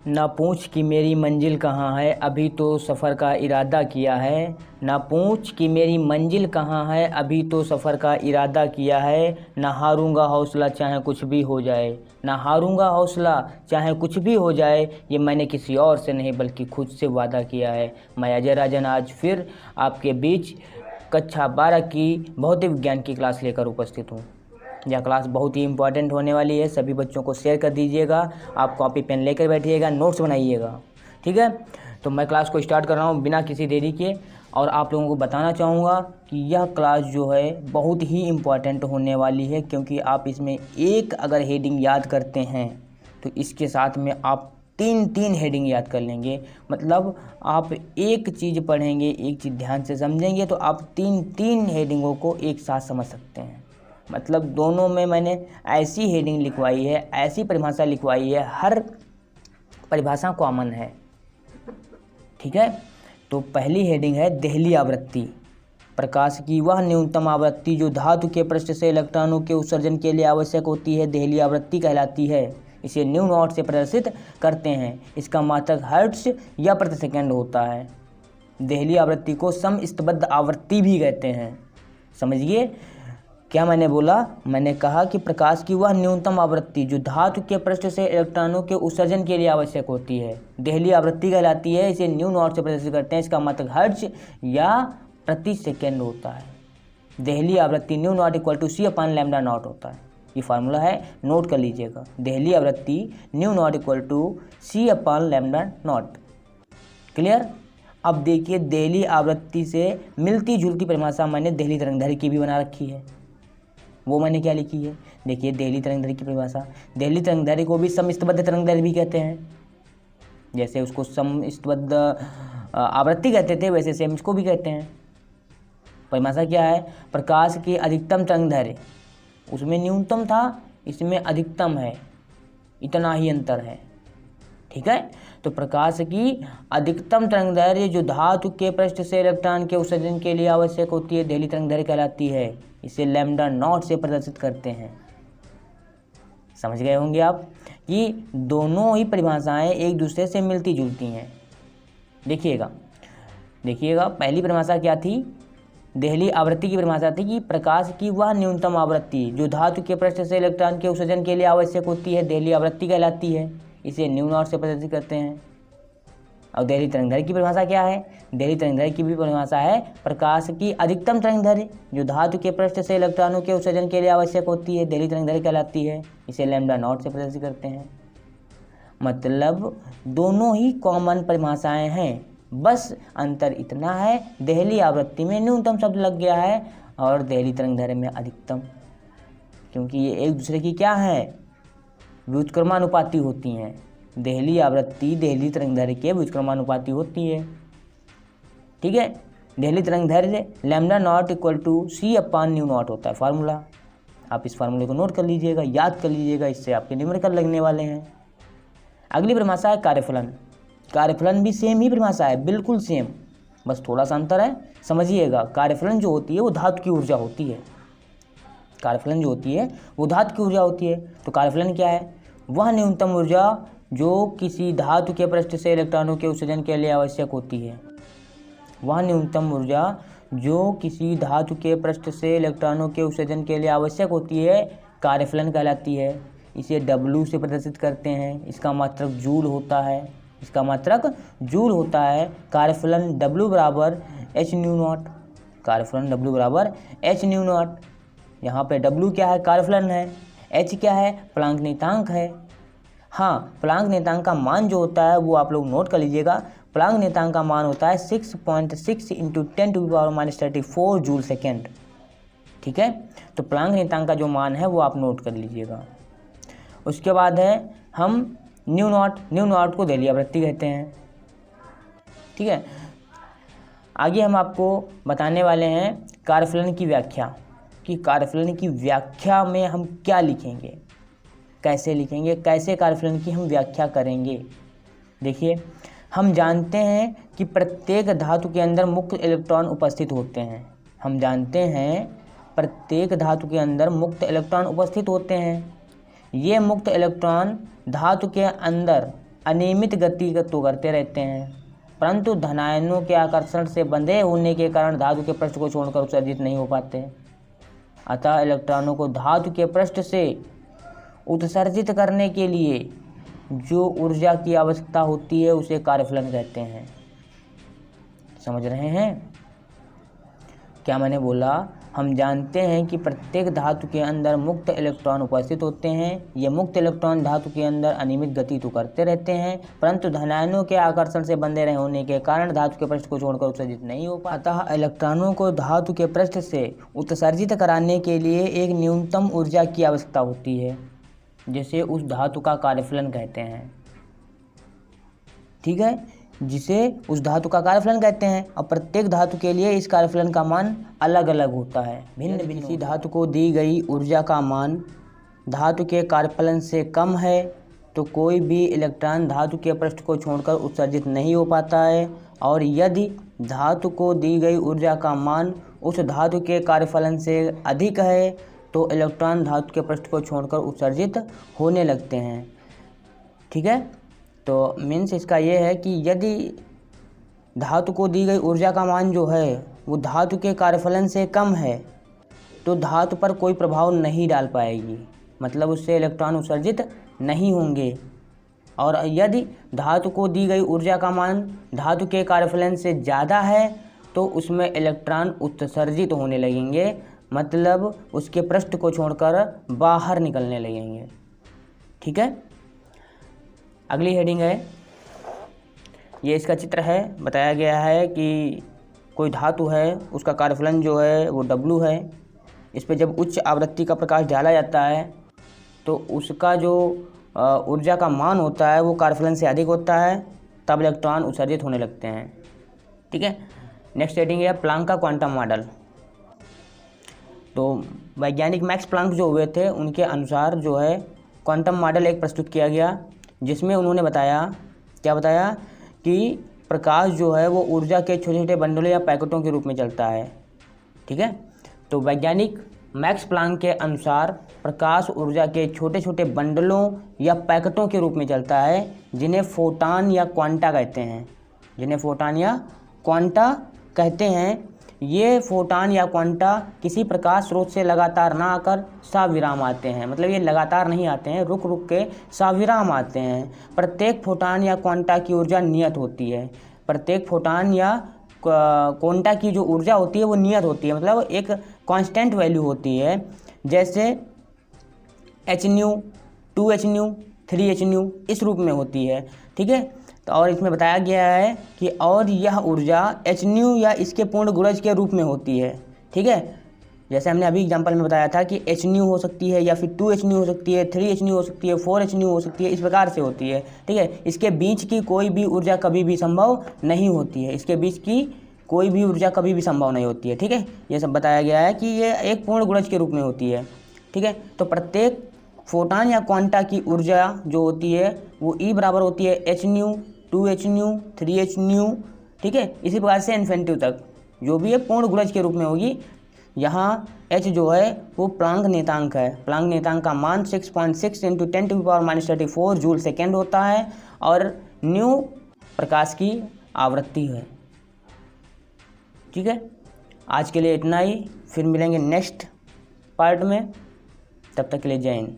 ना पूछ कि मेरी मंजिल कहाँ है, अभी तो सफ़र का इरादा किया है। ना पूछ कि मेरी मंजिल कहाँ है, अभी तो सफ़र का इरादा किया है। ना हारूंगा हौसला चाहे कुछ भी हो जाए, ना हारूंगा हौसला चाहे कुछ भी हो जाए। ये मैंने किसी और से नहीं बल्कि खुद से वादा किया है। मैं अजय राजन आज फिर आपके बीच कक्षा 12 की भौतिक विज्ञान की क्लास लेकर उपस्थित हूँ। यह क्लास बहुत ही इम्पॉर्टेंट होने वाली है। सभी बच्चों को शेयर कर दीजिएगा। आप कॉपी पेन लेकर बैठिएगा, नोट्स बनाइएगा, ठीक है। तो मैं क्लास को स्टार्ट कर रहा हूँ बिना किसी देरी के। और आप लोगों को बताना चाहूँगा कि यह क्लास जो है बहुत ही इम्पॉर्टेंट होने वाली है, क्योंकि आप इसमें एक अगर हेडिंग याद करते हैं तो इसके साथ में आप तीन हेडिंग याद कर लेंगे। मतलब आप एक चीज़ पढ़ेंगे, एक चीज़ ध्यान से समझेंगे तो आप तीन हेडिंगों को एक साथ समझ सकते हैं। मतलब दोनों में मैंने ऐसी हेडिंग लिखवाई है, ऐसी परिभाषा लिखवाई है, हर परिभाषा कॉमन है, ठीक है। तो पहली हेडिंग है देहली आवृत्ति। प्रकाश की वह न्यूनतम आवृत्ति जो धातु के पृष्ठ से इलेक्ट्रॉनों के उत्सर्जन के लिए आवश्यक होती है, देहली आवृत्ति कहलाती है। इसे न्यू नॉट से प्रदर्शित करते हैं। इसका मात्रक हर्ट्ज या प्रति सेकंड होता है। देहली आवृत्ति को समस्तबद्ध आवृत्ति भी कहते हैं। समझिए क्या मैंने बोला। मैंने कहा कि प्रकाश की वह न्यूनतम आवृत्ति जो धातु के पृष्ठ से इलेक्ट्रॉनों के उत्सर्जन के लिए आवश्यक होती है, देहली आवृत्ति कहलाती है। इसे न्यू नॉट से प्रदर्शित करते हैं। इसका मात्रक हर्ट्ज या प्रति सेकेंड होता है। देहली आवृत्ति nu naught equal to C upon lambda naught होता है। ये फार्मूला है, नोट कर लीजिएगा। देहली आवृत्ति nu naught equal to C upon lambda naught. Clear. अब देखिए देहली आवृत्ति से मिलती जुलती परिभाषा मैंने देहली तरंगदैर्घ्य की भी बना रखी है। वो मैंने क्या लिखी है, देखिए देहली तरंगदैर्घ्य की परिभाषा। देहली तरंगदैर्घ्य को भी समस्तबद्ध तरंगदैर्घ्य भी कहते हैं। जैसे उसको समस्तबद्ध आवृत्ति कहते थे, वैसे सेम इसको भी कहते हैं। परिभाषा क्या है, प्रकाश की अधिकतम तरंगदैर्घ्य, उसमें न्यूनतम था, इसमें अधिकतम है, इतना ही अंतर है, ठीक है। तो प्रकाश की अधिकतम तरंगदैर्घ्य जो धातु के पृष्ठ से इलेक्ट्रॉन के उत्सर्जन के लिए आवश्यक होती है, देहली तरंगदैर्घ्य कहलाती है। इसे लैम्डा नॉट से प्रदर्शित करते हैं। समझ गए होंगे आप कि दोनों ही परिभाषाएं एक दूसरे से मिलती जुलती हैं। देखिएगा पहली परिभाषा क्या थी, देहली आवृत्ति की परिभाषा थी कि प्रकाश की वह न्यूनतम आवृत्ति जो धातु के पृष्ठ से इलेक्ट्रॉन के उत्सर्जन के लिए आवश्यक होती है, देहली आवृत्ति कहलाती है। इसे न्यू नॉट से प्रदर्शित करते हैं। और देहली तरंगदैर्घ्य की परिभाषा क्या है, देहली तरंगदैर्घ्य की भी परिभाषा है प्रकाश की अधिकतम तरंगदैर्घ्य जो धातु के पृष्ठ से इलेक्ट्रॉनों के उत्सर्जन के लिए आवश्यक होती है, देहली तरंगदैर्घ्य कहलाती है। इसे लैम्डा नॉट से प्रदर्शित करते हैं। मतलब दोनों ही कॉमन परिभाषाएं हैं, बस अंतर इतना है देहली आवृत्ति में न्यूनतम शब्द लग गया है और देहली तरंगदैर्घ्य में अधिकतम, क्योंकि ये एक दूसरे की क्या है, व्युत्क्रमानुपाती होती हैं। देहली आवृत्ति देहली तरंगदैर्घ्य के व्युत्क्रमानुपाती होती है, ठीक है। देहली तरंगदैर्घ्य lambda naught equal to C upon nu naught होता है फार्मूला। आप इस फार्मूले को नोट कर लीजिएगा, याद कर लीजिएगा, इससे आपके न्यूमेरिकल लगने वाले हैं। अगली परिभाषा है कार्यफलन। कार्यफलन भी सेम ही परिभाषा है, बिल्कुल सेम, बस थोड़ा सा अंतर है, समझिएगा। कार्यफलन जो होती है वो धातु की ऊर्जा होती है। कार्यफलन जो होती है वो धातु की ऊर्जा होती है। तो कार्यफलन क्या है, वह न्यूनतम ऊर्जा जो किसी धातु के पृष्ठ से इलेक्ट्रॉनों के उत्सर्जन के लिए आवश्यक होती है। वह न्यूनतम ऊर्जा जो किसी धातु के पृष्ठ से इलेक्ट्रॉनों के उत्सर्जन के लिए आवश्यक होती है, कार्यफलन कहलाती है। इसे W से प्रदर्शित करते हैं। इसका मात्रक जूल होता है। कार्यफलन W बराबर h न्यू नॉट। कार्यफलन W बराबर h न्यू नॉट। यहाँ पे W क्या है, कार्यफलन है। h क्या है, प्लांक नियतांक है। हाँ, प्लांक नियतांक का मान जो होता है वो आप लोग नोट कर लीजिएगा। प्लांक नियतांक का मान होता है 6.6 × 10⁻34 जूल सेकेंड, ठीक है। तो प्लांक नियतांक का जो मान है वो आप नोट कर लीजिएगा। उसके बाद है हम न्यू नॉट को देहली आवृत्ति कहते हैं, ठीक है। आगे हम आपको बताने वाले हैं कार्यफलन की व्याख्या, कि कार्यफलन की व्याख्या में हम क्या लिखेंगे, कैसे लिखेंगे, कैसे कार्यफलन की हम व्याख्या करेंगे। देखिए हम जानते हैं कि प्रत्येक धातु के अंदर मुक्त इलेक्ट्रॉन उपस्थित होते हैं। हम जानते हैं प्रत्येक धातु के अंदर मुक्त इलेक्ट्रॉन उपस्थित होते हैं। ये मुक्त इलेक्ट्रॉन धातु के अंदर अनियमित गति तो करते रहते हैं, परंतु धनायनों के आकर्षण से बंधे होने के कारण धातु के पृष्ठ को छोड़कर उत्सर्जित नहीं हो पाते। अतः इलेक्ट्रॉनों को धातु के पृष्ठ से उत्सर्जित करने के लिए जो ऊर्जा की आवश्यकता होती है उसे कार्यफलन कहते हैं। समझ रहे हैं क्या मैंने बोला? हम जानते हैं कि प्रत्येक धातु के अंदर मुक्त इलेक्ट्रॉन उपस्थित होते हैं। ये मुक्त इलेक्ट्रॉन धातु के अंदर अनियमित गति तो करते रहते हैं, परंतु धनायनों के आकर्षण से बंधे रहे होने के कारण धातु के पृष्ठ को छोड़कर उत्सर्जित नहीं हो पाता। अतः इलेक्ट्रॉनों को धातु के पृष्ठ से उत्सर्जित कराने के लिए एक न्यूनतम ऊर्जा की आवश्यकता होती है, जिसे उस धातु का कार्यफलन कहते हैं। ठीक है, जिसे उस धातु का कार्यफलन कहते हैं। और प्रत्येक धातु के लिए इस कार्यफलन का मान अलग अलग होता है, भिन्न भिन्न। किसी धातु को दी गई ऊर्जा का मान धातु के कार्यफलन से कम है तो कोई भी इलेक्ट्रॉन धातु के पृष्ठ को छोड़कर उत्सर्जित नहीं हो पाता है, और यदि धातु को दी गई ऊर्जा का मान उस धातु के कार्यफलन से अधिक है तो इलेक्ट्रॉन धातु के पृष्ठ को छोड़कर उत्सर्जित होने लगते हैं। ठीक है, तो मीन्स इसका ये है कि यदि धातु को दी गई ऊर्जा का मान जो है वो धातु के कार्यफलन से कम है तो धातु पर कोई प्रभाव नहीं डाल पाएगी, मतलब उससे इलेक्ट्रॉन उत्सर्जित नहीं होंगे। और यदि धातु को दी गई ऊर्जा का मान धातु के कार्यफलन से ज़्यादा है तो उसमें इलेक्ट्रॉन उत्सर्जित होने लगेंगे, मतलब उसके पृष्ठ को छोड़कर बाहर निकलने लगेंगे। ठीक है, अगली हेडिंग है, ये इसका चित्र है। बताया गया है कि कोई धातु है, उसका कार्यफलन जो है वो W है। इस पर जब उच्च आवृत्ति का प्रकाश डाला जाता है तो उसका जो ऊर्जा का मान होता है वो कार्यफलन से अधिक होता है, तब इलेक्ट्रॉन उत्सर्जित होने लगते हैं। ठीक है, नेक्स्ट हेडिंग है प्लांक का क्वांटम मॉडल। तो वैज्ञानिक मैक्स प्लांक जो हुए थे उनके अनुसार जो है क्वांटम मॉडल एक प्रस्तुत किया गया, जिसमें उन्होंने बताया, क्या बताया कि प्रकाश जो है वो ऊर्जा के छोटे छोटे बंडलों या पैकेटों के रूप में चलता है। ठीक है, तो वैज्ञानिक मैक्स प्लांक के अनुसार प्रकाश ऊर्जा के छोटे छोटे बंडलों या पैकेटों के रूप में चलता है, जिन्हें फोटान या क्वांटा कहते हैं। जिन्हें फोटान या क्वांटा कहते हैं। ये फोटान या क्वांटा किसी प्रकाश स्रोत से लगातार ना आकर साविराम आते हैं, मतलब ये लगातार नहीं आते हैं, रुक रुक के साविराम आते हैं। प्रत्येक फोटान या क्वांटा की ऊर्जा नियत होती है। प्रत्येक फोटान या क्वांटा की जो ऊर्जा होती है वो नियत होती है, मतलब एक कांस्टेंट वैल्यू होती है, जैसे hν, 2hν, 3hν इस रूप में होती है। ठीक है, तो और इसमें बताया गया है कि और यह ऊर्जा hν या इसके पूर्ण गुणज के रूप में होती है। ठीक है, जैसे हमने अभी एग्जांपल में बताया था कि hν हो सकती है या फिर 2hν हो सकती है, 3hν हो सकती है, 4hν हो सकती है, इस प्रकार से होती है। ठीक है, इसके बीच की कोई भी ऊर्जा कभी भी संभव नहीं होती है। इसके बीच की कोई भी ऊर्जा कभी भी संभव नहीं होती है। ठीक है, ये सब बताया गया है कि ये एक पूर्ण गुणज के रूप में होती है। ठीक है, तो प्रत्येक फोटान या क्वांटा की ऊर्जा जो होती है वो E बराबर होती है hν, 2hν, 3hν। ठीक है, इसी प्रकार से इन्फिनिटी तक जो भी है पूर्ण गुणज के रूप में होगी। यहाँ h जो है वो प्लांक नियतांक है। प्लांक नियतांक का मान 6.6 × 10⁻34 जूल सेकेंड होता है, और न्यू प्रकाश की आवृत्ति है। ठीक है, आज के लिए इतना ही, फिर मिलेंगे नेक्स्ट पार्ट में, तब तक के लिए जय हिंद।